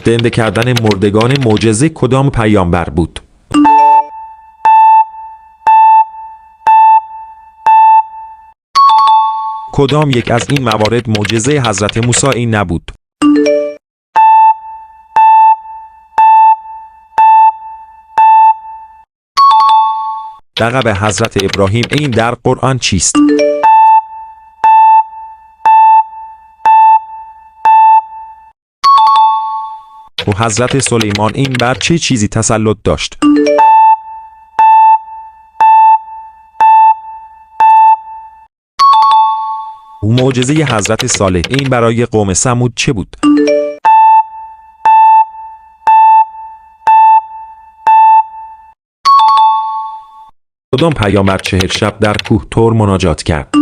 زنده کردن مردگان معجزه کدام پیامبر بود؟ کدام یک از این موارد معجزه حضرت موسی نبود؟ لقب حضرت ابراهیم این در قرآن چیست؟ و حضرت سلیمان این بر چه چیزی تسلط داشت؟ و معجزه حضرت صالح این برای قوم ثمود چه بود؟ کدام پیامبر 40 شب در کوه طور مناجات کرد؟